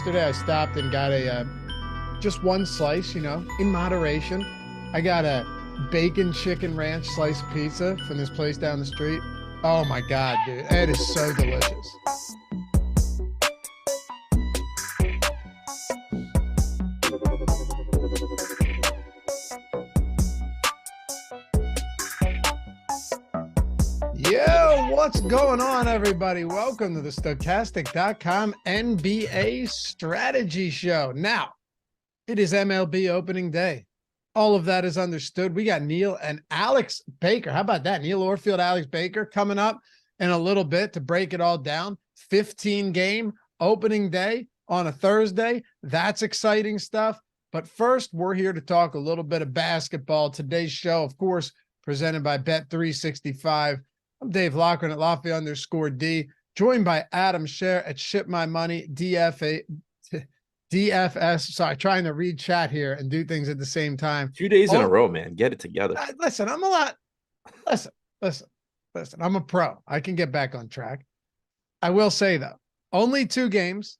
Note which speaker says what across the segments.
Speaker 1: Yesterday I stopped and got a just one slice, in moderation. I got a bacon chicken ranch slice pizza from this place down the street. Oh my God, dude. It is so delicious. Yo, what's going on, everybody? Welcome to the Stokastic.com NBA Strategy Show. Now, it is MLB opening day. All of that is understood. We got Neil and Alex Baker. How about that? Neil Orfield, Alex Baker coming up in a little bit to break it all down. 15-game opening day on a Thursday. That's exciting stuff. But first, we're here to talk a little bit of basketball. Today's show, of course, presented by Bet365. I'm Dave Loughran at Lafayette_D, joined by Adam Scherer at Ship My Money, DFS. Sorry, trying to read chat here and do things at the same time.
Speaker 2: 2 days in a row, man. Get it together.
Speaker 1: Listen, I'm a pro. I can get back on track. I will say, though, only 2 games.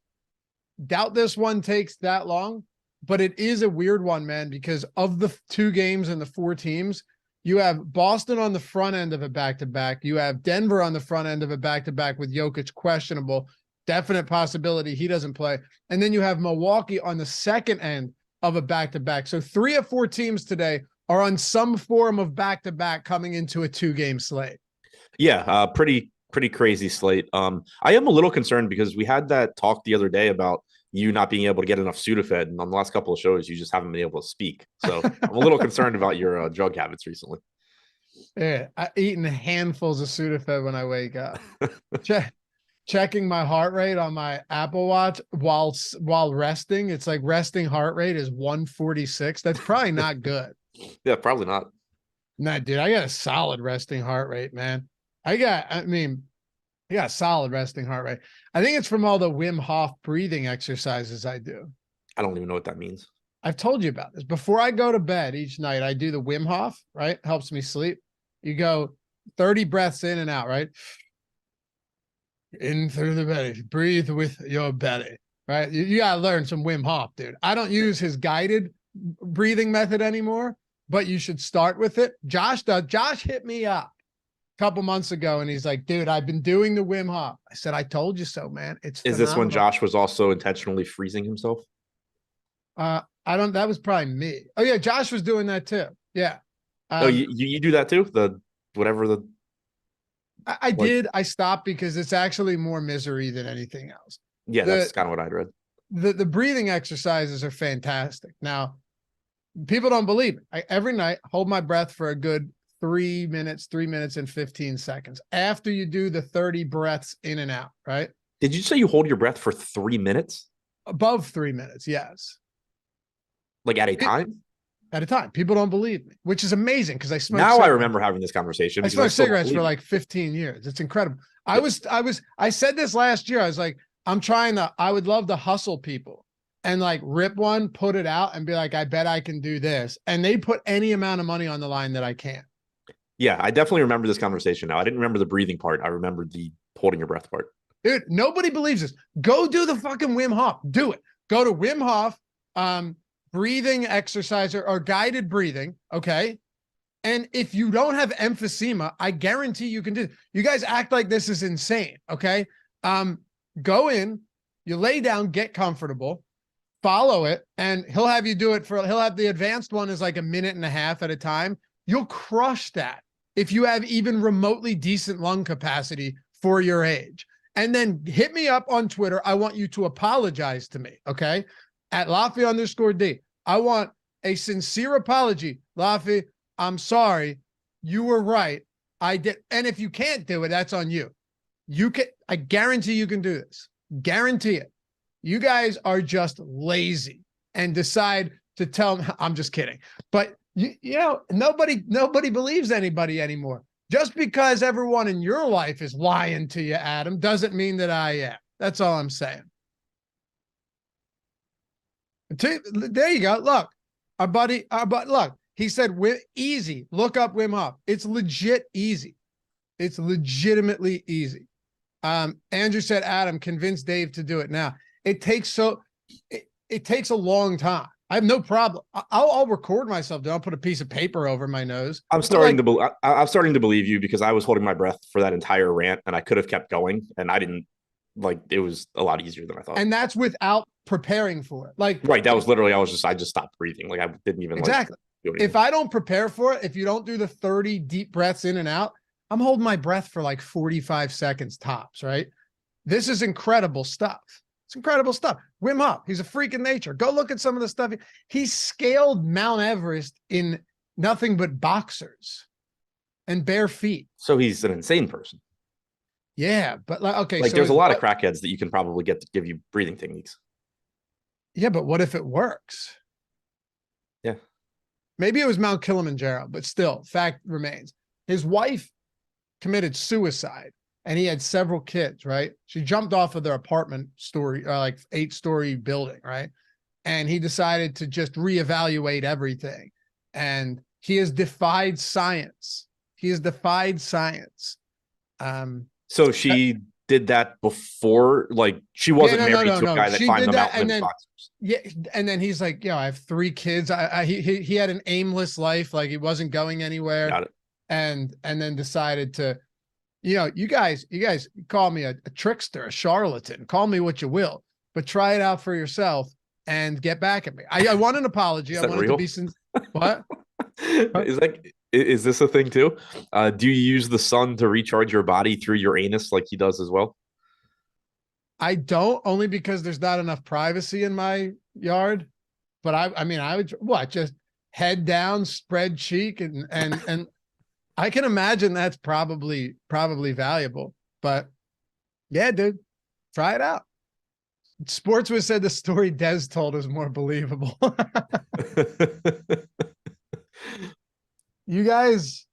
Speaker 1: Doubt this one takes that long, but it is a weird one, man, because of the 2 games and the 4 teams, you have Boston on the front end of a back-to-back. You have Denver on the front end of a back-to-back with Jokic questionable. Definite possibility he doesn't play. And then you have Milwaukee on the second end of a back-to-back. So 3 of 4 teams today are on some form of back-to-back coming into a 2-game slate.
Speaker 2: Yeah, pretty crazy slate. I am a little concerned because we had that talk the other day about you not being able to get enough Sudafed, and on the last couple of shows, you just haven't been able to speak. So I'm a little concerned about your drug habits recently.
Speaker 1: Yeah, I'm eating handfuls of Sudafed when I wake up. checking my heart rate on my Apple Watch while resting. It's like resting heart rate is 146. That's probably not good.
Speaker 2: Yeah, probably not.
Speaker 1: Nah, dude, I got a solid resting heart rate, man. I got a solid resting heart rate. I think it's from all the Wim Hof breathing exercises I do.
Speaker 2: I don't even know what that means.
Speaker 1: I've told you about this. Before I go to bed each night, I do the Wim Hof, right? Helps me sleep. You go 30 breaths in and out, right? In through the belly, breathe with your belly, right? You got to learn some Wim Hof, dude. I don't use his guided breathing method anymore, but you should start with it. Josh does. Josh hit me up a couple months ago and he's like, dude, I've been doing the Wim Hof. I said, I told you so, man. It's
Speaker 2: Is this when Josh was also intentionally freezing himself?
Speaker 1: That was probably me. Oh yeah. Josh was doing that too. Yeah.
Speaker 2: Oh, you do that too?
Speaker 1: I did. I stopped because it's actually more misery than anything else.
Speaker 2: Yeah, that's kind of what I'd read.
Speaker 1: The breathing exercises are fantastic. Now, people don't believe it. I every night hold my breath for a good 3 minutes and 15 seconds after you do the 30 breaths in and out, right?
Speaker 2: Did you say you hold your breath for 3 minutes?
Speaker 1: Above 3 minutes, yes.
Speaker 2: Like at a time?
Speaker 1: At a time. People don't believe me, which is amazing because I smoke.
Speaker 2: Now I remember having this conversation.
Speaker 1: I smoked cigarettes for like 15 years. It's incredible. Yeah. I said this last year. I was like, I would love to hustle people and like rip one, put it out and be like, I bet I can do this. And they put any amount of money on the line that I can.
Speaker 2: Yeah, I definitely remember this conversation now. I didn't remember the breathing part. I remember the holding your breath part.
Speaker 1: Dude, nobody believes this. Go do the fucking Wim Hof. Do it. Go to Wim Hof, breathing exercise or guided breathing. Okay. And if you don't have emphysema, I guarantee you can do it. You guys act like this is insane. Okay. Go in, you lay down, get comfortable, follow it, and he'll have you do it he'll have the advanced one is like 1.5 minutes at a time. You'll crush that if you have even remotely decent lung capacity for your age. And then hit me up on Twitter. I want you to apologize to me. Okay. At Laffy_D. I want a sincere apology. Laffy, I'm sorry. You were right. I did. And if you can't do it, that's on you. I guarantee you can do this. Guarantee it. You guys are just lazy and decide to tell me. I'm just kidding. But you know, nobody believes anybody anymore. Just because everyone in your life is lying to you, Adam, doesn't mean that I am. That's all I'm saying. There you go. Look, our buddy, look, he said, easy. Look up Wim Hof. It's legit easy. It's legitimately easy. Andrew said, Adam, convince Dave to do it now. It takes a long time. I have no problem. I'll record myself. I'll put a piece of paper over my nose.
Speaker 2: I'm starting to believe you because I was holding my breath for that entire rant and I could have kept going and I didn't. Like it was a lot easier than I thought.
Speaker 1: And that's without preparing for it. Like
Speaker 2: right. That was literally, I just stopped breathing. Like I didn't even
Speaker 1: exactly. If I don't prepare for it, if you don't do the 30 deep breaths in and out, I'm holding my breath for like 45 seconds tops, right? This is incredible stuff. It's incredible stuff. Wim Hof, he's a freak of nature. Go look at some of the stuff. He scaled Mount Everest in nothing but boxers and bare feet.
Speaker 2: So he's an insane person.
Speaker 1: Yeah, but okay.
Speaker 2: Like there's a lot of crackheads that you can probably get to give you breathing techniques.
Speaker 1: Yeah, but what if it works?
Speaker 2: Yeah.
Speaker 1: Maybe it was Mount Kilimanjaro, but still, fact remains. His wife committed suicide and he had several kids, right? She jumped off of their apartment story, like 8-story building, right? And he decided to just reevaluate everything. And he has defied science. He has defied science.
Speaker 2: So she did that before, like she wasn't married to a guy that climbed the mountain in boxers.
Speaker 1: Yeah, and then he's like, I have 3 kids. He had an aimless life, like he wasn't going anywhere.
Speaker 2: Got it.
Speaker 1: And then decided to, you guys call me a trickster, a charlatan, call me what you will, but try it out for yourself and get back at me. I want an apology. I want it to be what?
Speaker 2: Is this a thing too? Do you use the sun to recharge your body through your anus like he does as well?
Speaker 1: I don't, only because there's not enough privacy in my yard. But I would just head down, spread cheek, and I can imagine that's probably valuable. But yeah, dude, Try it out. Sportsbook said the story Des told is more believable. You guys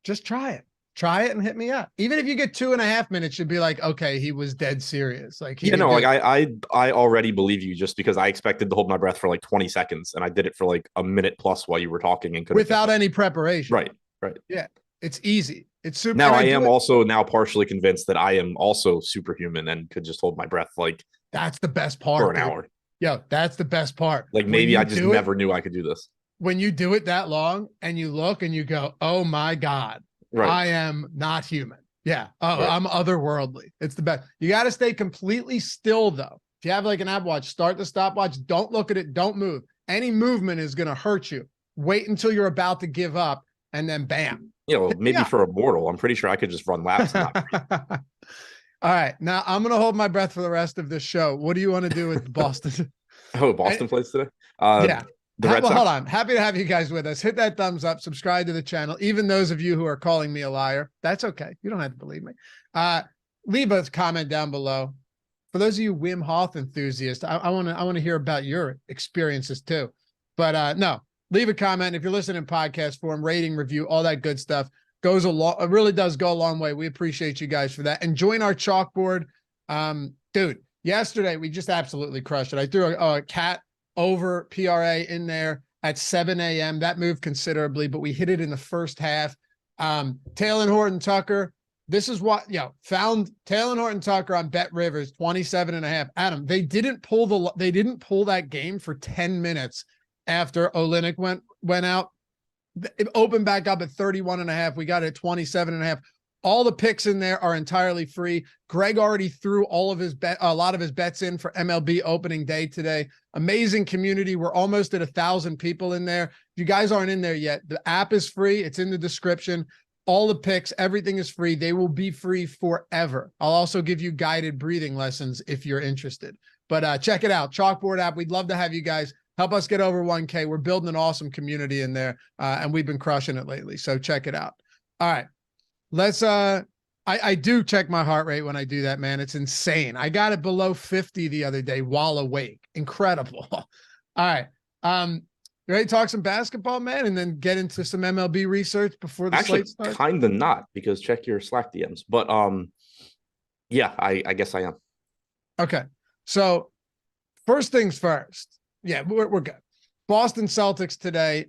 Speaker 1: just try it. Try it and hit me up. Even if you get 2.5 minutes, you'd be like, okay, he was dead serious. Like,
Speaker 2: I already believe you just because I expected to hold my breath for like 20 seconds and I did it for like a minute plus while you were talking and
Speaker 1: without any preparation.
Speaker 2: Right.
Speaker 1: Yeah. It's easy. It's super.
Speaker 2: Now I am also now partially convinced that I am also superhuman and could just hold my breath like
Speaker 1: that's the best part
Speaker 2: for an hour.
Speaker 1: Yo, that's the best part.
Speaker 2: Like maybe I just never knew I could do this.
Speaker 1: When you do it that long and you look and you go, oh my God, right. I am not human. Yeah. Oh, right. I'm otherworldly. It's the best. You got to stay completely still though. If you have like an Apple Watch, start the stopwatch. Don't look at it. Don't move. Any movement is going to hurt you. Wait until you're about to give up and then bam.
Speaker 2: Maybe for a mortal, I'm pretty sure I could just run laps. And not
Speaker 1: All right. Now I'm going to hold my breath for the rest of this show. What do you want to do with Boston?
Speaker 2: Boston plays today?
Speaker 1: Yeah. Hold on. Happy to have you guys with us. Hit that thumbs up, subscribe to the channel. Even those of you who are calling me a liar, that's okay. You don't have to believe me. Leave a comment down below. For those of you Wim Hof enthusiasts, I want to hear about your experiences too. But no, leave a comment. If you're listening in podcast form, rating, review, all that good stuff goes a long. It really does go a long way. We appreciate you guys for that. And join our chalkboard. Dude, yesterday we just absolutely crushed it. I threw a cat over PRA in there at 7 a.m. That moved considerably, but we hit it in the first half. Taylor Horton Tucker. This is what, found Taylor Horton Tucker on Bet Rivers, 27.5. Adam, they didn't pull that game for 10 minutes after Olynyk went out. It opened back up at 31.5. We got it at 27.5. All the picks in there are entirely free. Greg already threw a lot of his bets in for MLB opening day today. Amazing community. We're almost at 1,000 people in there. If you guys aren't in there yet, the app is free. It's in the description. All the picks, everything is free. They will be free forever. I'll also give you guided breathing lessons if you're interested. But check it out. Chalkboard app. We'd love to have you guys help us get over 1K. We're building an awesome community in there, and we've been crushing it lately. So check it out. All right. Let's I do check my heart rate when I do that, man. It's insane. I got it below 50 the other day while awake. Incredible. All right. You ready to talk some basketball, man, and then get into some MLB research before the slate starts?
Speaker 2: Kind of not, because check your Slack DMs. But yeah, I guess I am. Okay.
Speaker 1: So first things first. Yeah, we're good. Boston Celtics today,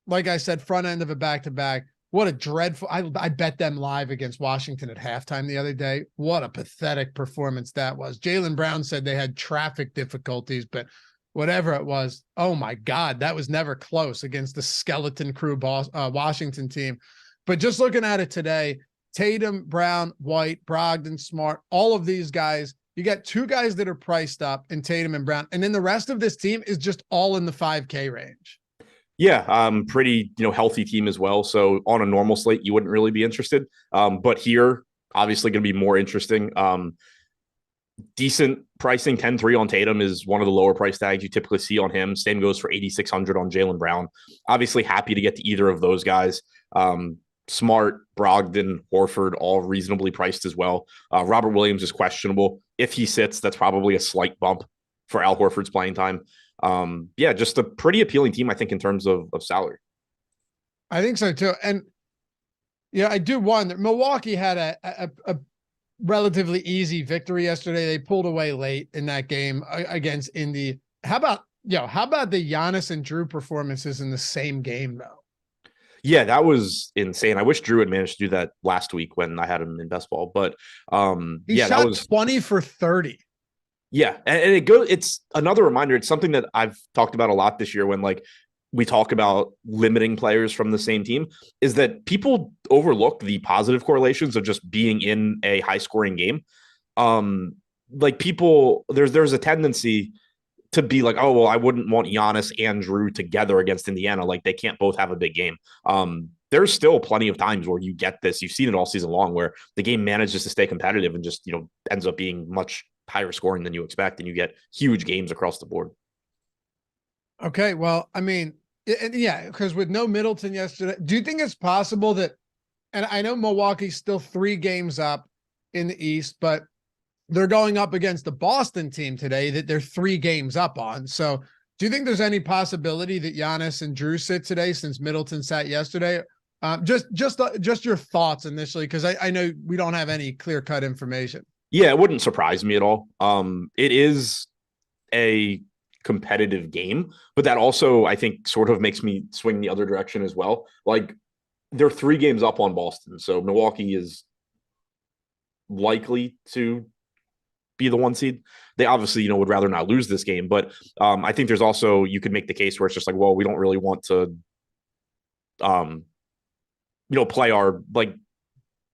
Speaker 1: like I said, front end of a back-to-back. What a dreadful, I bet them live against Washington at halftime the other day. What a pathetic performance that was. Jaylen Brown said they had traffic difficulties, but whatever it was, oh my God, that was never close against the skeleton crew Washington team. But just looking at it today, Tatum, Brown, White, Brogdon, Smart, all of these guys, you got two guys that are priced up in Tatum and Brown. And then the rest of this team is just all in the 5K range.
Speaker 2: Yeah, pretty, healthy team as well. So on a normal slate, you wouldn't really be interested. But here, obviously going to be more interesting. Decent pricing, 10-3 on Tatum is one of the lower price tags you typically see on him. Same goes for 8,600 on Jaylen Brown. Obviously happy to get to either of those guys. Smart, Brogdon, Horford, all reasonably priced as well. Robert Williams is questionable. If he sits, that's probably a slight bump for Al Horford's playing time. Yeah, just a pretty appealing team, I think, in terms of salary.
Speaker 1: I think so too. And I do wonder, Milwaukee had a relatively easy victory yesterday. They pulled away late in that game against Indy. How about the Giannis and Drew performances in the same game though?
Speaker 2: Yeah, that was insane. I wish Drew had managed to do that last week when I had him in best ball, but
Speaker 1: he shot that was 20 for 30.
Speaker 2: Yeah. And it's another reminder. It's something that I've talked about a lot this year when we talk about limiting players from the same team, is that people overlook the positive correlations of just being in a high scoring game. There's a tendency to be like, oh, well, I wouldn't want Giannis and Drew together against Indiana. Like they can't both have a big game. There's still plenty of times where you get this. You've seen it all season long where the game manages to stay competitive and just, ends up being much higher scoring than you expect. And you get huge games across the board.
Speaker 1: Okay. Well, I mean, yeah, because with no Middleton yesterday, do you think it's possible that, and I know Milwaukee's still 3 games up in the East, but they're going up against the Boston team today that they're 3 games up on. So do you think there's any possibility that Giannis and Drew sit today since Middleton sat yesterday? Just your thoughts initially, because I know we don't have any clear-cut information.
Speaker 2: Yeah, it wouldn't surprise me at all. It is a competitive game, but that also, I think, sort of makes me swing the other direction as well. Like, they're 3 games up on Boston, so Milwaukee is likely to be the 1 seed. They obviously, would rather not lose this game, but I think there's also, you could make the case where it's just like, well, we don't really want to, play our, like,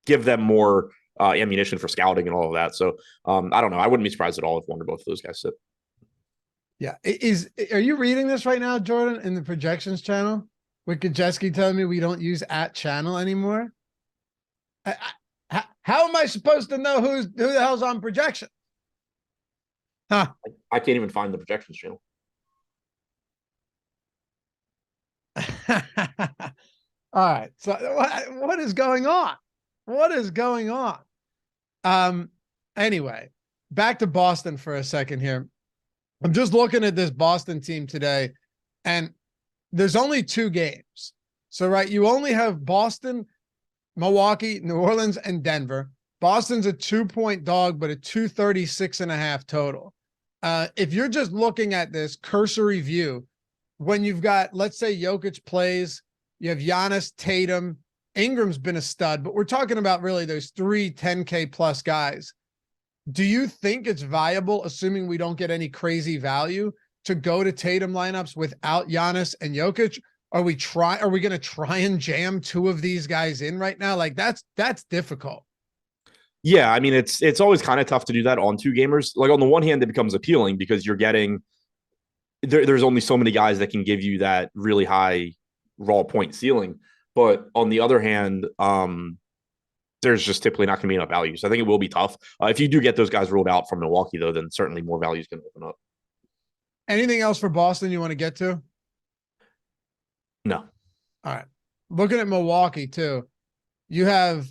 Speaker 2: give them more ammunition for scouting and all of that. So I don't know. I wouldn't be surprised at all if one or both of those guys sit.
Speaker 1: Yeah. Are you reading this right now, Jordan, in the projections channel? With Kajeski telling me we don't use @channel anymore? How am I supposed to know who the hell's on projection? Huh.
Speaker 2: I can't even find the projections channel.
Speaker 1: All right. So what is going on? What is going on? Anyway, back to Boston for a second here. I'm just looking at this Boston team today, and there's only 2 games. So, right, you only have Boston, Milwaukee, New Orleans, and Denver. Boston's a 2-point dog, but a 236.5 total. If you're just looking at this cursory view, when you've got, let's say Jokic plays, you have Giannis, Tatum, Ingram's been a stud, but we're talking about really those 3 10K plus guys. Do you think it's viable, assuming we don't get any crazy value, to go to Tatum lineups without Giannis and Jokic? Are we going to try and jam 2 of these guys in right now? Like that's difficult.
Speaker 2: Yeah, I mean, it's always kind of tough to do that on 2 gamers. Like, on the one hand, it becomes appealing because you're getting there's only so many guys that can give you that really high raw point ceiling. But on the other hand, there's just typically not going to be enough value. So I think it will be tough. If you do get those guys ruled out from Milwaukee, though, then certainly more value is going to open up.
Speaker 1: Anything else for Boston you want to get to?
Speaker 2: No.
Speaker 1: All right. Looking at Milwaukee, too, you have,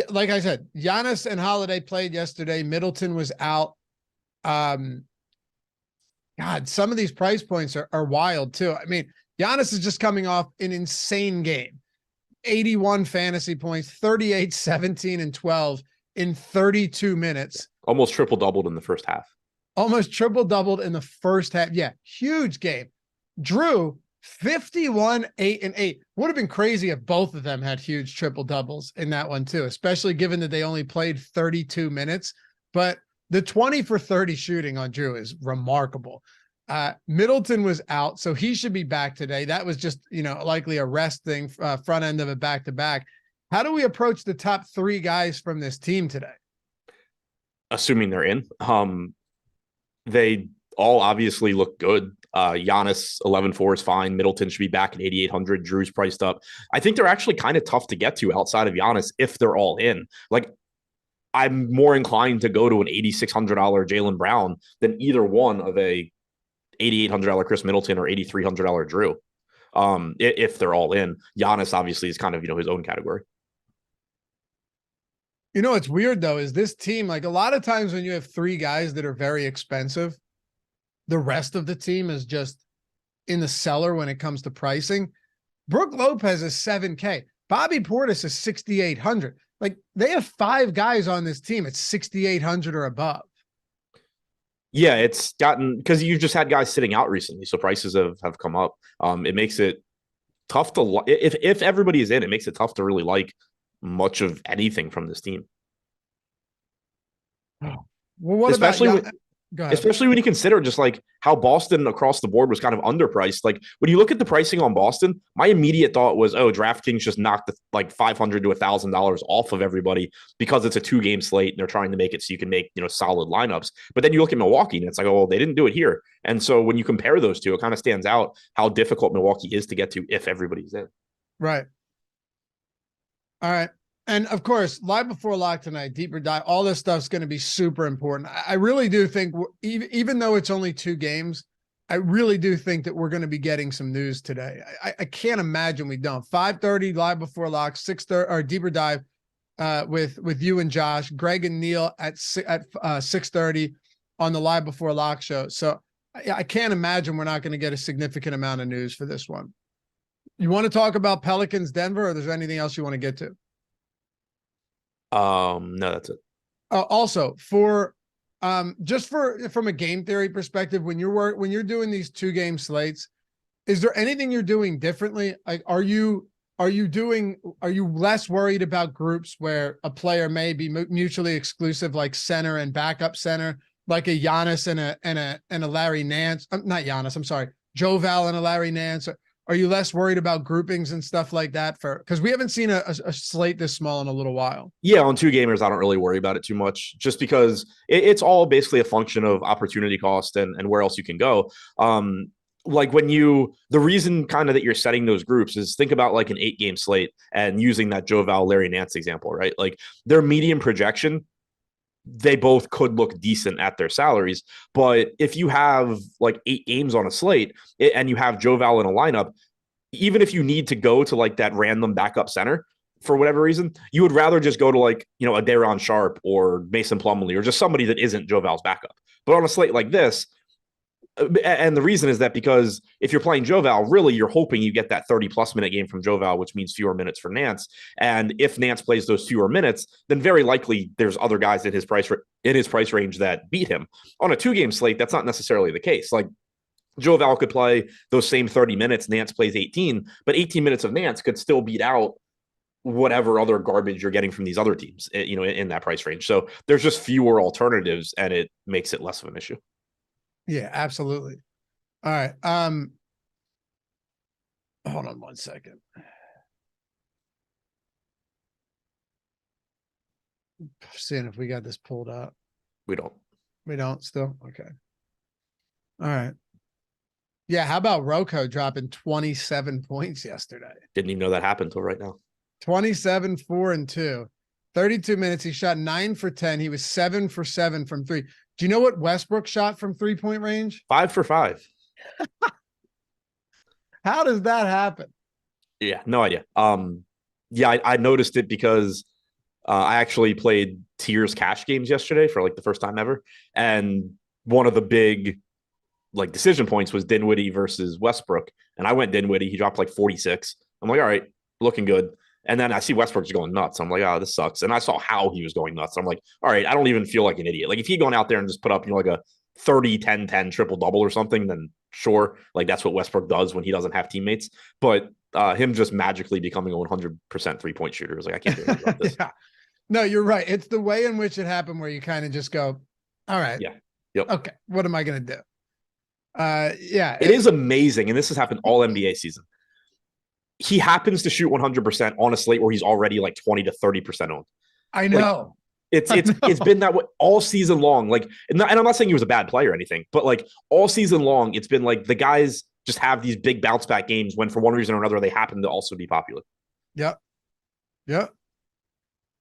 Speaker 1: like I said, Giannis and Holiday played yesterday. Middleton was out. God, some of these price points are wild, too. I mean, Giannis is just coming off an insane game. 81 fantasy points, 38, 17, and 12 in 32 minutes.
Speaker 2: Almost triple-doubled in the first half.
Speaker 1: Almost triple-doubled in the first half. Yeah, huge game. Drew, 51, 8, and 8. Would have been crazy if both of them had huge triple-doubles in that one, too, especially given that they only played 32 minutes. But the 20 for 30 shooting on Drew is remarkable. Middleton was out, so he should be back today. That was just, likely a rest thing, front end of a back-to-back. How do we approach the top 3 guys from this team today?
Speaker 2: Assuming they're in. They all obviously look good. Giannis 11-4 is fine. Middleton should be back at 8,800. Drew's priced up. I think they're actually kind of tough to get to outside of Giannis if they're all in. Like, I'm more inclined to go to an $8,600 Jaylen Brown than either one of a $8,800 Chris Middleton or $8,300 Drew. If they're all in. Giannis obviously is kind of, his own category.
Speaker 1: What's weird though, is this team, like a lot of times when you have 3 guys that are very expensive, the rest of the team is just in the cellar when it comes to pricing. Brook Lopez is 7K. Bobby Portis is 6,800. Like, they have 5 guys on this team at 6,800 or above.
Speaker 2: Yeah, it's gotten, because you just had guys sitting out recently, so prices have come up. It makes it tough to, if everybody is in, it makes it tough to really like much of anything from this team.
Speaker 1: Well, what
Speaker 2: especially
Speaker 1: about
Speaker 2: especially when you consider just like how Boston across the board was kind of underpriced. Like, when you look at the pricing on Boston, my immediate thought was, oh, DraftKings just knocked like $500 to $1,000 off of everybody because it's a 2-game slate and they're trying to make it so you can make, solid lineups. But then you look at Milwaukee and it's like, oh, well, they didn't do it here. And so when you compare those two, it kind of stands out how difficult Milwaukee is to get to if everybody's in.
Speaker 1: Right. All right. And of course, live before lock tonight, deeper dive, all this stuff's going to be super important. I really do think, even though it's only 2 games, I really do think that we're going to be getting some news today. I can't imagine we don't. 5:30 live before lock, 6:30 or deeper dive, with you and Josh, Greg and Neil at 6:30 on the Live Before Lock show. So I can't imagine we're not going to get a significant amount of news for this one. You want to talk about Pelicans Denver, or is there anything else you want to get to?
Speaker 2: No, that's it.
Speaker 1: Also, for just from a game theory perspective, when you're doing these 2-game slates, is there anything you're doing differently? Like, are you less worried about groups where a player may be mutually exclusive, like center and backup center, like a Giannis and a Larry Nance? Not Giannis, I'm sorry, Joe Val and a Larry Nance. Are you less worried about groupings and stuff like that? Because we haven't seen a slate this small in a little while.
Speaker 2: Yeah, on 2-gamers, I don't really worry about it too much, just because it's all basically a function of opportunity cost and where else you can go. Like the reason kind of that you're setting those groups is, think about like an 8-game slate and using that Joe Val, Larry Nance example, right? Like their median projection, they both could look decent at their salaries. But if you have like 8 games on a slate and you have Joe Val in a lineup, even if you need to go to like that random backup center for whatever reason, you would rather just go to like, a Daron Sharp or Mason Plumlee or just somebody that isn't Joe Val's backup. But on a slate like this, and the reason is that because if you're playing Joe Val, really you're hoping you get that 30+ minute game from Joe Val, which means fewer minutes for Nance. And if Nance plays those fewer minutes, then very likely there's other guys in his price range that beat him. On a 2-game slate, that's not necessarily the case. Like Joe Val could play those same 30 minutes, Nance plays 18, but 18 minutes of Nance could still beat out whatever other garbage you're getting from these other teams, in that price range. So there's just fewer alternatives, and it makes it less of an issue.
Speaker 1: Yeah, absolutely. All right. Hold on one second. Seeing if we got this pulled up.
Speaker 2: We don't
Speaker 1: still. Okay. All right. Yeah. How about Rocco dropping 27 points yesterday?
Speaker 2: Didn't even know that happened until right now.
Speaker 1: 27, 4 and 2, 32 minutes. He shot 9 for 10. He was 7 for 7 from 3. Do you know what Westbrook shot from 3-point range?
Speaker 2: 5 for 5.
Speaker 1: How does that happen?
Speaker 2: Yeah, no idea. Yeah, I noticed it because I actually played tiers cash games yesterday for like the first time ever, and one of the big like decision points was Dinwiddie versus Westbrook, and I went Dinwiddie. He dropped like 46. I'm like, all right, looking good. And then I see Westbrook's going nuts. I'm like, oh, this sucks. And I saw how he was going nuts. I'm like, all right, I don't even feel like an idiot. Like if he'd gone out there and just put up, like a 30-10-10 triple-double or something, then sure. Like that's what Westbrook does when he doesn't have teammates. But him just magically becoming a 100% 3-point shooter is like, I can't do anything about this.
Speaker 1: Yeah. No, you're right. It's the way in which it happened where you kind of just go, all right.
Speaker 2: Yeah. Yep.
Speaker 1: Okay. What am I going to do? Yeah.
Speaker 2: It is amazing. And this has happened all NBA season. He happens to shoot 100% on a slate where he's already like 20 to 30% owned.
Speaker 1: I know.
Speaker 2: Like, it's been that way all season long. Like, and I'm not saying he was a bad player or anything, but like all season long, it's been like the guys just have these big bounce back games when for one reason or another, they happen to also be popular.
Speaker 1: Yep. Yep.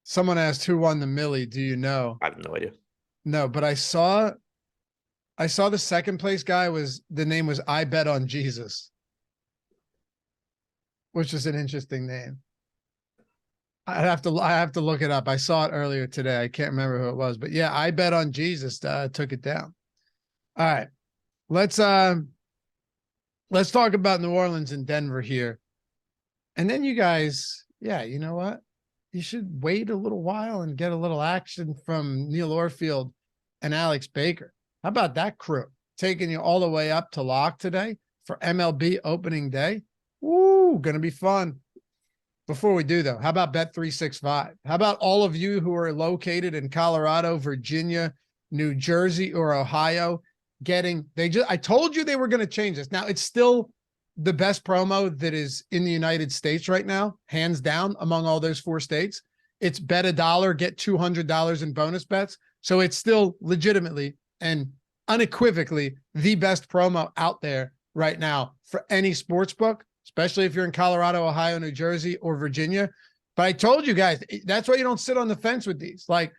Speaker 1: Someone asked who won the Millie. Do you know?
Speaker 2: I have no idea.
Speaker 1: No, but I saw the second place guy the name was I Bet on Jesus, which is an interesting name. I have to look it up. I saw it earlier today. I can't remember who it was, but yeah, I Bet on Jesus took it down. All right. Let's talk about New Orleans and Denver here. And then you guys, yeah, you know what? You should wait a little while and get a little action from Neil Orfield and Alex Baker. How about that crew taking you all the way up to lock today for MLB opening day? Woo, gonna be fun. Before we do though, how about Bet365? How about all of you who are located in Colorado, Virginia, New Jersey, or Ohio I told you they were going to change this. Now it's still the best promo that is in the United States right now, hands down among all those 4 states. It's bet $1, get $200 in bonus bets. So it's still legitimately and unequivocally the best promo out there right now for any sports book, especially if you're in Colorado, Ohio, New Jersey, or Virginia. But I told you guys, that's why you don't sit on the fence with these. Like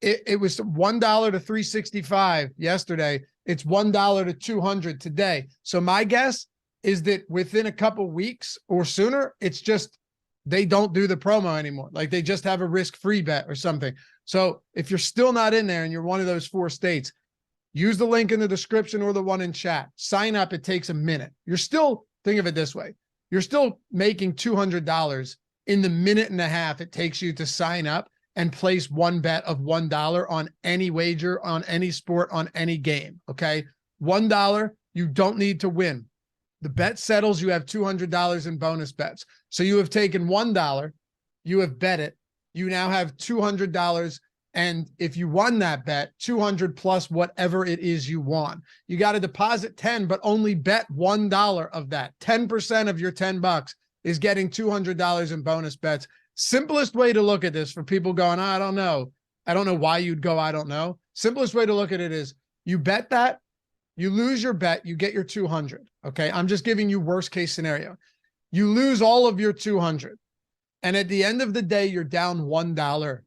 Speaker 1: it was $1 to $3.65 yesterday. It's $1 to $200 today. So my guess is that within a couple weeks or sooner, it's just they don't do the promo anymore. Like they just have a risk-free bet or something. So if you're still not in there and you're one of those 4 states, use the link in the description or the one in chat. Sign up. It takes a minute. You're still, think of it this way. You're still making $200 in the minute and a half it takes you to sign up and place one bet of $1 on any wager, on any sport, on any game. Okay. $1, you don't need to win. The bet settles, you have $200 in bonus bets. So you have taken $1, you have bet it. You now have $200. And if you won that bet, 200 plus whatever it is you won. You got to deposit 10, but only bet $1 of that. 10% of your $10 is getting $200 in bonus bets. Simplest way to look at this for people going, I don't know. I don't know why you'd go, I don't know. Simplest way to look at it is you bet that, you lose your bet, you get your 200. Okay. I'm just giving you worst case scenario. You lose all of your 200. And at the end of the day, you're down $1.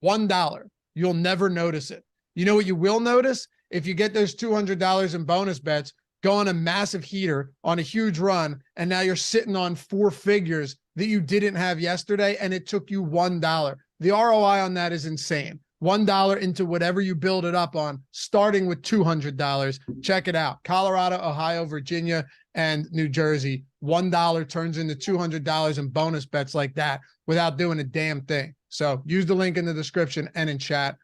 Speaker 1: $1. You'll never notice it. You know what you will notice? If you get those $200 in bonus bets, go on a massive heater on a huge run, and now you're sitting on 4 figures that you didn't have yesterday, and it took you $1. The ROI on that is insane. $1 into whatever you build it up on, starting with $200. Check it out. Colorado, Ohio, Virginia, and New Jersey. $1 turns into $200 in bonus bets like that without doing a damn thing. So use the link in the description and in chat,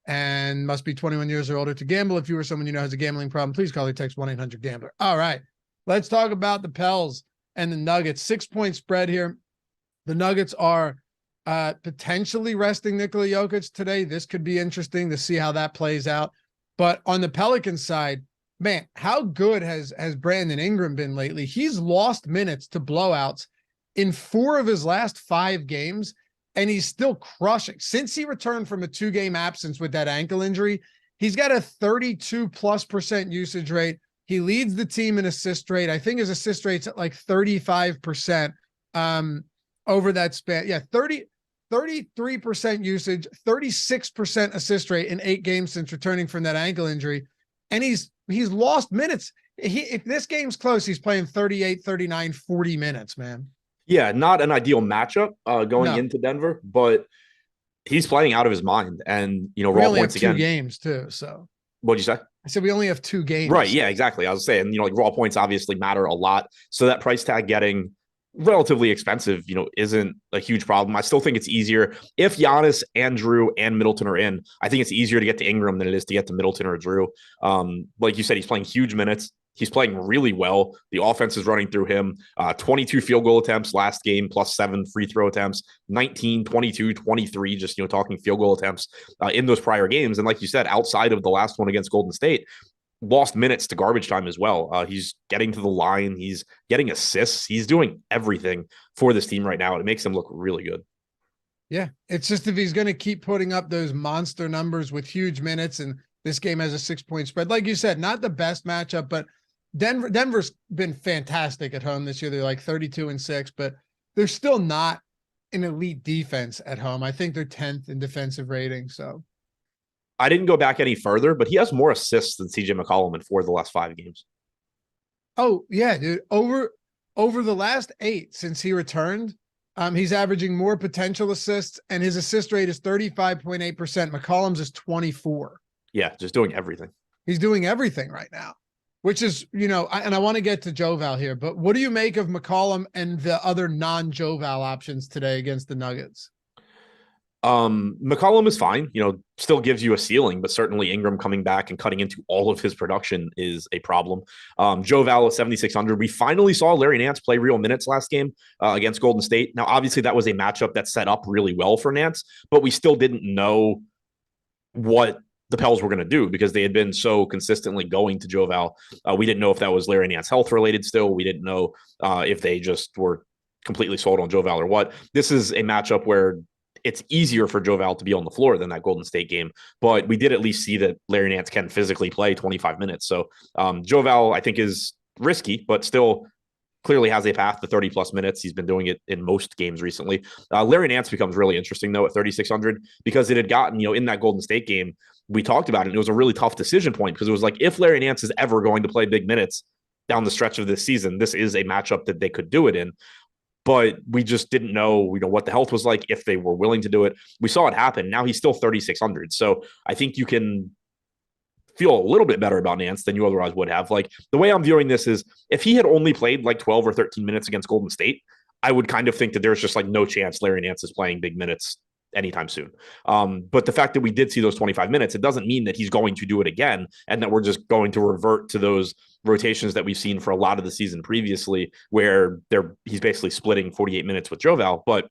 Speaker 1: and must be 21 years or older to gamble. If you or someone you know has a gambling problem, please call or text 1-800-GAMBLER. All right, let's talk about the Pels and the Nuggets. 6-point spread here. The Nuggets are potentially resting Nikola Jokic today. This could be interesting to see how that plays out. But on the Pelicans side, man, how good has Brandon Ingram been lately? He's lost minutes to blowouts in 4 of his last 5 games. And he's still crushing. Since he returned from a 2-game absence with that ankle injury, he's got a 32+% usage rate. He leads the team in assist rate. I think his assist rate's at like 35% over that span. Yeah, 33% usage, 36% assist rate in 8 games since returning from that ankle injury. And he's lost minutes. If this game's close, he's playing 38, 39, 40 minutes, man.
Speaker 2: Yeah, not an ideal matchup going into Denver, but he's playing out of his mind. And, you know,
Speaker 1: we
Speaker 2: raw
Speaker 1: only
Speaker 2: points
Speaker 1: have 2
Speaker 2: again.
Speaker 1: games too. So
Speaker 2: What'd you say?
Speaker 1: I said we only have 2 games.
Speaker 2: Right. Yeah, exactly. I was saying, you know, like raw points obviously matter a lot. So that price tag getting relatively expensive, you know, isn't a huge problem. I still think it's easier if Giannis and Drew and Middleton are in. I think it's easier to get to Ingram than it is to get to Middleton or Drew. Like you said, he's playing huge minutes. He's playing really well. The offense is running through him. 22 field goal attempts last game, plus 7 free throw attempts, 19, 22, 23, just, you know, talking field goal attempts in those prior games. And like you said, outside of the last one against Golden State, lost minutes to garbage time as well. He's getting to the line. He's getting assists. He's doing everything for this team right now. It makes him look really good.
Speaker 1: Yeah. It's just if he's going to keep putting up those monster numbers with huge minutes, and this game has a 6-point spread, like you said, not the best matchup, but Denver's been fantastic at home this year. They're like 32-6, but they're still not an elite defense at home. I think they're 10th in defensive rating. So
Speaker 2: I didn't go back any further, but he has more assists than CJ McCollum in 4 of the last 5 games.
Speaker 1: Oh yeah, dude. Over the last 8 since he returned, he's averaging more potential assists, and his assist rate is 35.8%. McCollum's is 24.
Speaker 2: Yeah, just doing everything.
Speaker 1: He's doing everything right now, which is, you know, I want to get to Joval here, but what do you make of McCollum and the other non-Joval options today against the Nuggets?
Speaker 2: McCollum is fine, you know, still gives you a ceiling, but certainly Ingram coming back and cutting into all of his production is a problem. Joval at 7,600. We finally saw Larry Nance play real minutes last game against Golden State. Now, obviously that was a matchup that set up really well for Nance, but we still didn't know what the Pels were going to do because they had been so consistently going to Joval. We didn't know if that was Larry Nance health related still. We didn't know if they just were completely sold on Joval or what. This is a matchup where it's easier for Joval to be on the floor than that Golden State game, but we did at least see that Larry Nance can physically play 25 minutes. So Joval, I think, is risky, but still clearly has a path to 30 plus minutes. He's been doing it in most games recently. Larry Nance becomes really interesting though at 3,600 because it had gotten, you know, in that Golden State game, we talked about it. And it was a really tough decision point because it was like, if Larry Nance is ever going to play big minutes down the stretch of this season, this is a matchup that they could do it in. but we just didn't know, what the health was like, if they were willing to do it. We saw it happen. Now he's still 3,600. So I think you can feel a little bit better about Nance than you otherwise would have. Like, the way I'm viewing this is, if he had only played like 12 or 13 minutes against Golden State, I would kind of think that there's just like no chance Larry Nance is playing big minutes anytime soon. But the fact that we did see those 25 minutes, it doesn't mean that he's going to do it again and that we're just going to revert to those rotations that we've seen for a lot of the season previously, where he's basically splitting 48 minutes with Joval. But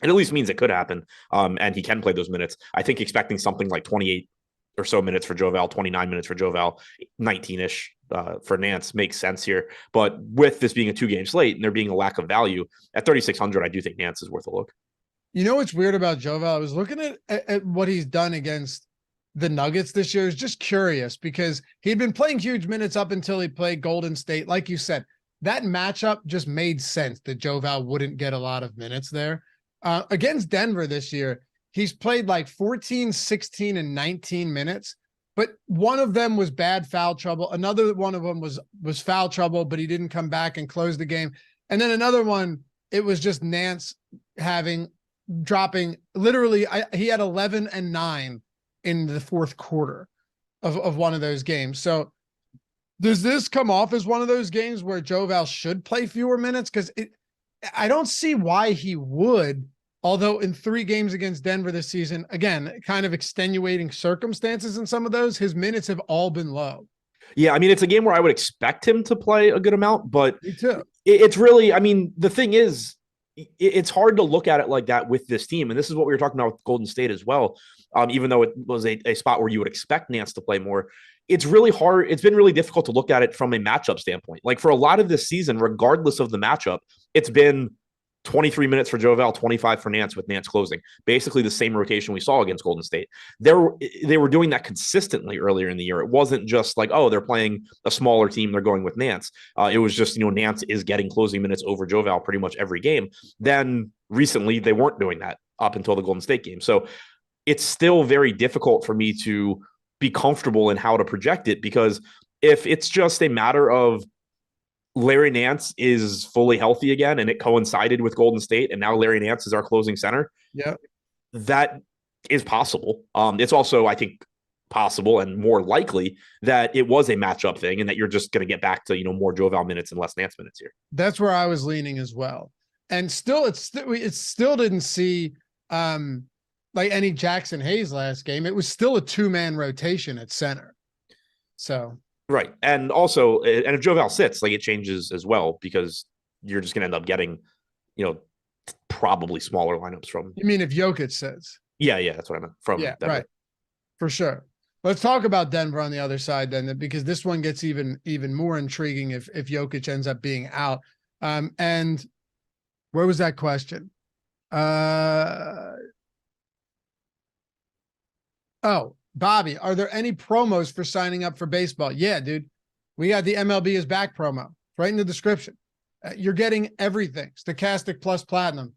Speaker 2: it at least means it could happen, and he can play those minutes. I think expecting something like 28 or so minutes for Joval, 29 minutes for Joval, 19-ish for Nance makes sense here. But with this being a 2-game slate and there being a lack of value at 3,600, I do think Nance is worth a look.
Speaker 1: You know what's weird about Joval? I was looking at what he's done against the Nuggets this year. Is just curious because he'd been playing huge minutes up until he played Golden State. Like you said, that matchup just made sense that Joval wouldn't get a lot of minutes there. Against Denver this year, he's played like 14, 16, and 19 minutes, but one of them was bad foul trouble. Another one of them was foul trouble, but he didn't come back and close the game. And then another one, it was just Nance dropping literally. He had 11 and 9 in the fourth quarter of one of those games. So does this come off as one of those games where Joval should play fewer minutes? Because I don't see why he would. Although in 3 games against Denver this season, again, kind of extenuating circumstances in some of those, his minutes have all been low.
Speaker 2: Yeah, I mean, it's a game where I would expect him to play a good amount, but
Speaker 1: Me too.
Speaker 2: It's really, I mean, the thing is, it's hard to look at it like that with this team. And this is what we were talking about with Golden State as well. Even though it was a spot where you would expect Nance to play more, it's really hard. It's been really difficult to look at it from a matchup standpoint. Like, for a lot of this season, regardless of the matchup, it's been 23 minutes for Joval, 25 for Nance, with Nance closing. Basically the same rotation we saw against Golden State. They were doing that consistently earlier in the year. It wasn't just like, oh, they're playing a smaller team, they're going with Nance. It was just, Nance is getting closing minutes over Joval pretty much every game. Then recently they weren't doing that up until the Golden State game. So it's still very difficult for me to be comfortable in how to project it, because if it's just a matter of Larry Nance is fully healthy again and it coincided with Golden State and now Larry Nance is our closing center,
Speaker 1: yeah,
Speaker 2: that is possible. It's also, I think, possible and more likely that it was a matchup thing and that you're just going to get back to, more Joval minutes and less Nance minutes here.
Speaker 1: That's where I was leaning as well. And still, it still didn't see like any Jackson Hayes last game. It was still a 2-man rotation at center. So
Speaker 2: right. And also, and if Joval sits, like, it changes as well, because you're just going to end up getting, probably smaller lineups from.
Speaker 1: You mean if Jokic sits?
Speaker 2: Yeah, that's what I meant. From Denver. Right.
Speaker 1: For sure. Let's talk about Denver on the other side then, because this one gets even more intriguing if Jokic ends up being out. And where was that question? Oh, Bobby, are there any promos for signing up for baseball? Yeah, dude. We got the MLB is back promo right in the description. You're getting everything. Stokastic plus Platinum.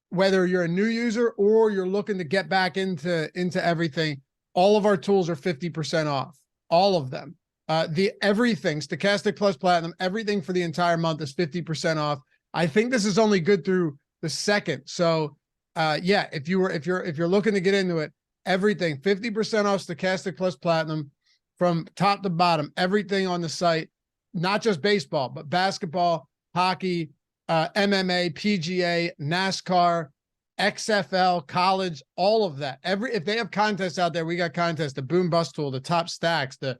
Speaker 1: Whether you're a new user or you're looking to get back into everything, all of our tools are 50% off. All of them. The everything, Stokastic plus Platinum, everything for the entire month is 50% off. I think this is only good through the 2nd. So yeah, if you're looking to get into it, everything 50% off Stokastic plus Platinum from top to bottom, everything on the site, not just baseball, but basketball, hockey, MMA, PGA, NASCAR, XFL, college, all of that. If they have contests out there, we got contests, the Boom Bust tool, the Top Stacks, the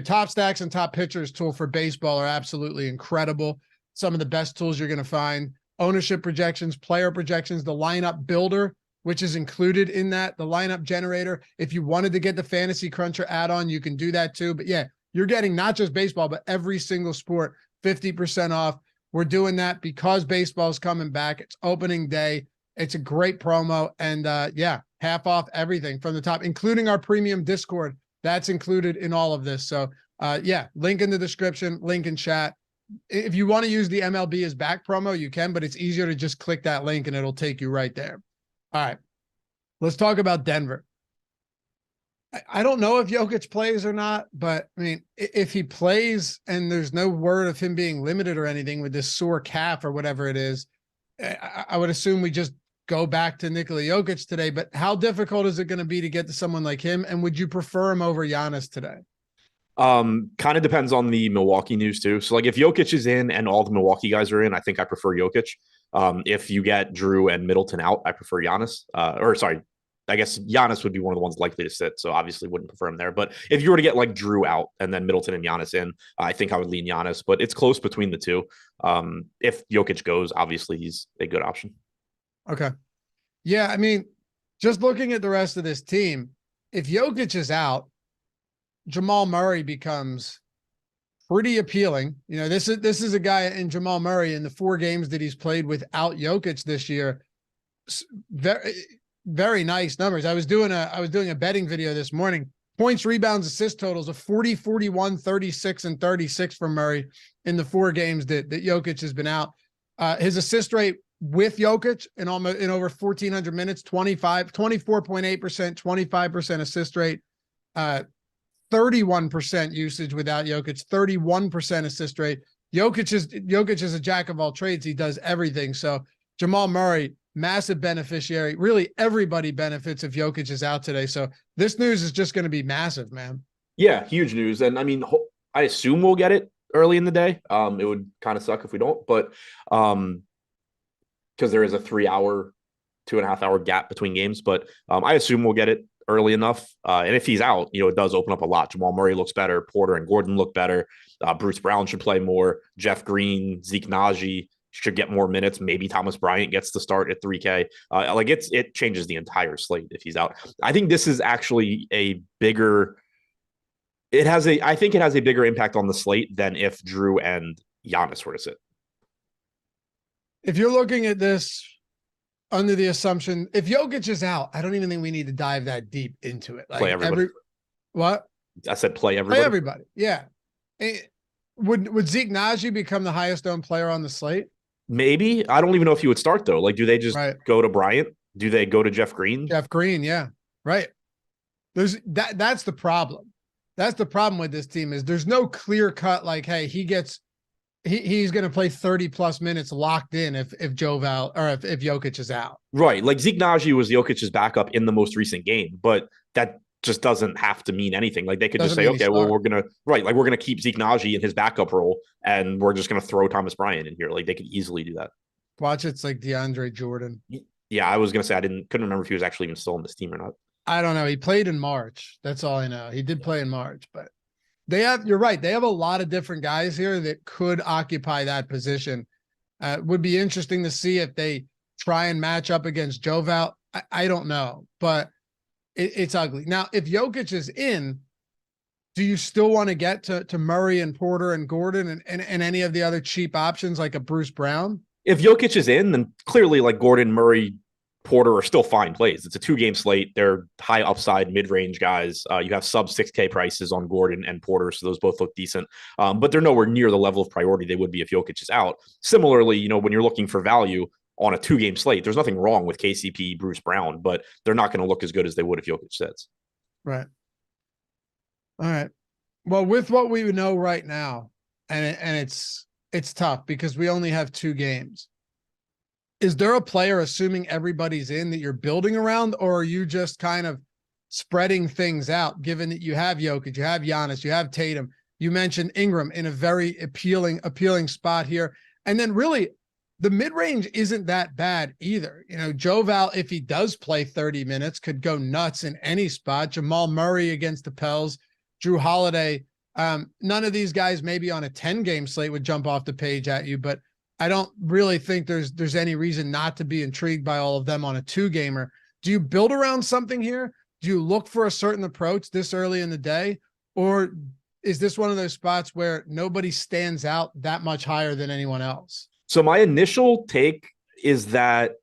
Speaker 1: Top Stacks and Top Pitchers tool for baseball are absolutely incredible. Some of the best tools you're going to find. Ownership projections, player projections, the lineup builder, which is included in that, the lineup generator. If you wanted to get the Fantasy Cruncher add-on, you can do that too. But yeah, you're getting not just baseball, but every single sport, 50% off. We're doing that because baseball's coming back. It's opening day. It's a great promo. And yeah, half off everything from the top, including our premium Discord. That's included in all of this. So yeah, link in the description, link in chat. If you want to use the MLB is back promo, you can, but it's easier to just click that link and it'll take you right there. All right, let's talk about Denver. I don't know if Jokic plays or not, but I mean, if he plays and there's no word of him being limited or anything with this sore calf or whatever it is, I would assume we just go back to Nikola Jokic today. But how difficult is it going to be to get to someone like him? And would you prefer him over Giannis today?
Speaker 2: Kind of depends on the Milwaukee news too. So like if Jokic is in and all the Milwaukee guys are in, I think I prefer Jokic. If you get Drew and Middleton out, I prefer Giannis. I guess Giannis would be one of the ones likely to sit. So obviously wouldn't prefer him there. But if you were to get like Drew out and then Middleton and Giannis in, I think I would lean Giannis, but it's close between the two. If Jokic goes, obviously he's a good option.
Speaker 1: Okay. Yeah. I mean, just looking at the rest of this team, if Jokic is out, Jamal Murray becomes pretty appealing. You know, this is a guy in Jamal Murray in the 4 games that he's played without Jokic this year. Very, very nice numbers. I was doing a betting video this morning. Points, rebounds, assist totals of 40, 41, 36, and 36 from Murray in the 4 games that Jokic has been out. His assist rate with Jokic in over 1,400 minutes, 24.8%, 25% assist rate. 31% usage without Jokic, 31% assist rate. Jokic is a jack of all trades. He does everything. So Jamal Murray, massive beneficiary. Really, everybody benefits if Jokic is out today. So this news is just going to be massive, man.
Speaker 2: Yeah, huge news. And I mean, I assume we'll get it early in the day. It would kind of suck if we don't, but because there is a 3-hour, 2.5-hour gap between games. But I assume we'll get it early enough. And if he's out, it does open up a lot. Jamal Murray looks better. Porter and Gordon look better. Bruce Brown should play more. Jeff Green, Zeke Naji should get more minutes. Maybe Thomas Bryant gets to start at 3K. It changes the entire slate if he's out. I think this is actually I think it has a bigger impact on the slate than if Drew and Giannis were to sit.
Speaker 1: If you're looking at this under the assumption, if Jokic is out, I don't even think we need to dive that deep into it.
Speaker 2: Play everybody.
Speaker 1: What?
Speaker 2: I said play everybody.
Speaker 1: Play everybody. Yeah. Would Zeke Naji become the highest owned player on the slate?
Speaker 2: Maybe. I don't even know if he would start though. Like, do they just go to Bryant? Do they go to Jeff Green?
Speaker 1: Jeff Green, yeah. Right. That's the problem. That's the problem with this team is there's no clear cut like, hey, he's going to play 30 plus minutes locked in if Joval or if Jokic is out. Right.
Speaker 2: Like Zeke Naji was Jokic's backup in the most recent game, but that just doesn't have to mean anything. Like they could just say, okay, well, we're going to keep Zeke Naji in his backup role and we're just going to throw Thomas Bryant in here. Like they could easily do that.
Speaker 1: Watch it's like DeAndre Jordan.
Speaker 2: Yeah. I was going to say, couldn't remember if he was actually even still on this team or not.
Speaker 1: I don't know. He played in March. That's all I know. He did play in March, but you're right. They have a lot of different guys here that could occupy that position. Would be interesting to see if they try and match up against Joval. I don't know, but it's ugly. Now, if Jokic is in, do you still want to get to Murray and Porter and Gordon and any of the other cheap options like a Bruce Brown?
Speaker 2: If Jokic is in, then clearly like Gordon, Murray, Porter are still fine plays. It's a 2-game slate. They're high upside, mid-range guys. You have sub 6K prices on Gordon and Porter, so those both look decent. But they're nowhere near the level of priority they would be if Jokic is out. Similarly, when you're looking for value on a 2-game slate, there's nothing wrong with KCP, Bruce Brown, but they're not going to look as good as they would if Jokic sits.
Speaker 1: Right. All right. Well, with what we know right now, and it's tough because we only have 2 games. Is there a player, assuming everybody's in, that you're building around, or are you just kind of spreading things out, given that you have Jokic, you have Giannis, you have Tatum, you mentioned Ingram in a very appealing spot here. And then really the mid-range isn't that bad either. Joval, if he does play 30 minutes, could go nuts in any spot. Jamal Murray against the Pels, Drew Holiday. None of these guys maybe on a 10-game slate would jump off the page at you, but I don't really think there's any reason not to be intrigued by all of them on a 2-gamer. Do you build around something here? Do you look for a certain approach this early in the day? Or is this one of those spots where nobody stands out that much higher than anyone else?
Speaker 2: So my initial take is that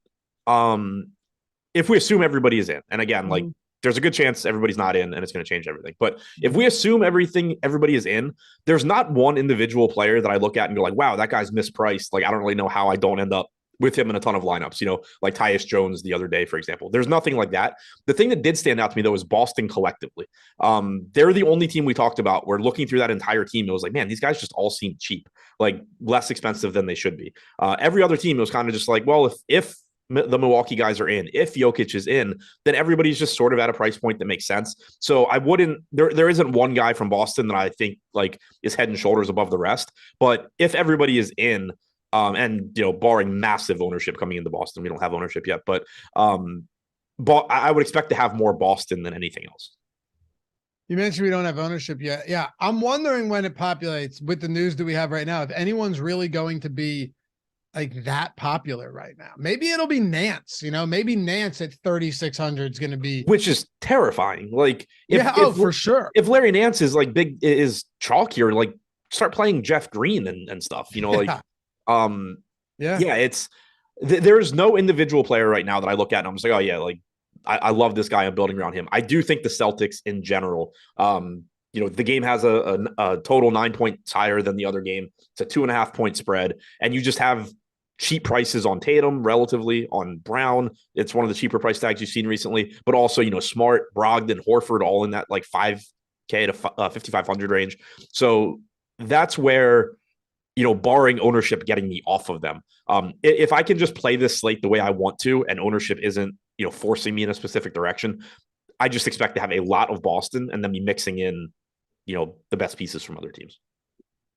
Speaker 2: if we assume everybody is in, and again, like there's a good chance everybody's not in and it's going to change everything. But if we assume everybody is in, there's not one individual player that I look at and go like, wow, that guy's mispriced. Like, I don't really know how I don't end up with him in a ton of lineups, like Tyus Jones the other day, for example. There's nothing like that. The thing that did stand out to me, though, is Boston collectively. They're the only team we talked about where looking through that entire team, it was like, man, these guys just all seem cheap, like less expensive than they should be. Every other team, it was kind of just like, well, if the Milwaukee guys are in, if Jokic is in, then everybody's just sort of at a price point that makes sense. So I wouldn't, there isn't one guy from Boston that I think like is head and shoulders above the rest. But if everybody is in, and barring massive ownership coming into Boston, we don't have ownership yet, but I would expect to have more Boston than anything else.
Speaker 1: You mentioned we don't have ownership yet. Yeah, I'm wondering when it populates with the news that we have right now, if anyone's really going to be like that popular right now. Maybe it'll be Nance, maybe Nance at 3,600 is going to be,
Speaker 2: which is terrifying. Like,
Speaker 1: for sure.
Speaker 2: If Larry Nance is like is chalkier, like start playing Jeff Green and stuff, like, it's there's no individual player right now that I look at and I'm just like, oh yeah, like I love this guy. I'm building around him. I do think the Celtics in general, the game has a total 9 points higher than the other game. It's a 2.5 point spread, and you just have cheap prices on Tatum, relatively on Brown. It's one of the cheaper price tags you've seen recently, but also, Smart, Brogdon, Horford, all in that like 5K to 5,500 range. So that's where, barring ownership getting me off of them. If I can just play this slate the way I want to, and ownership isn't, forcing me in a specific direction, I just expect to have a lot of Boston and then be mixing in, the best pieces from other teams.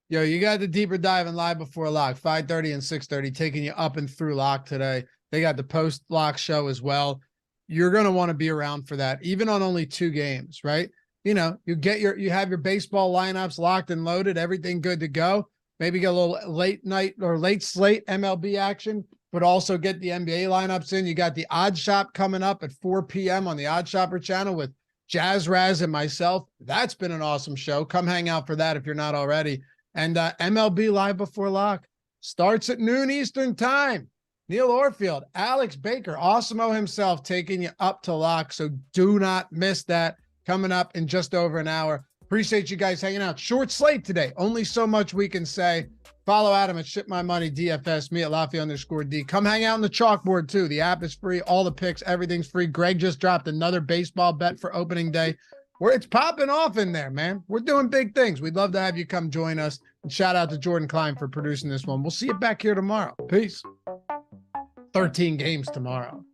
Speaker 1: Yo, you got the deeper dive and live before lock, 5:30 and 6:30, taking you up and through lock today. They got the post lock show as well. You're going to want to be around for that, even on only 2 games, right? You have your baseball lineups locked and loaded, everything good to go. Maybe get a little late night or late slate MLB action, but also get the NBA lineups in. You got the Odd Shop coming up at 4 p.m. on the Odd Shopper channel with Jazz Raz and myself. That's been an awesome show. Come hang out for that if you're not already. And MLB Live Before Lock starts at noon Eastern time. Neil Orfield, Alex Baker, Awesemo himself taking you up to lock. So do not miss that. Coming up in just over an hour. Appreciate you guys hanging out. Short slate today. Only so much we can say. Follow Adam at Ship My Money DFS, me at Lafayette_D. Come hang out on the chalkboard too. The app is free. All the picks, everything's free. Greg just dropped another baseball bet for opening day. Where it's popping off in there, man. We're doing big things. We'd love to have you come join us. And shout out to Jordan Klein for producing this one. We'll see you back here tomorrow. Peace. 13 games tomorrow.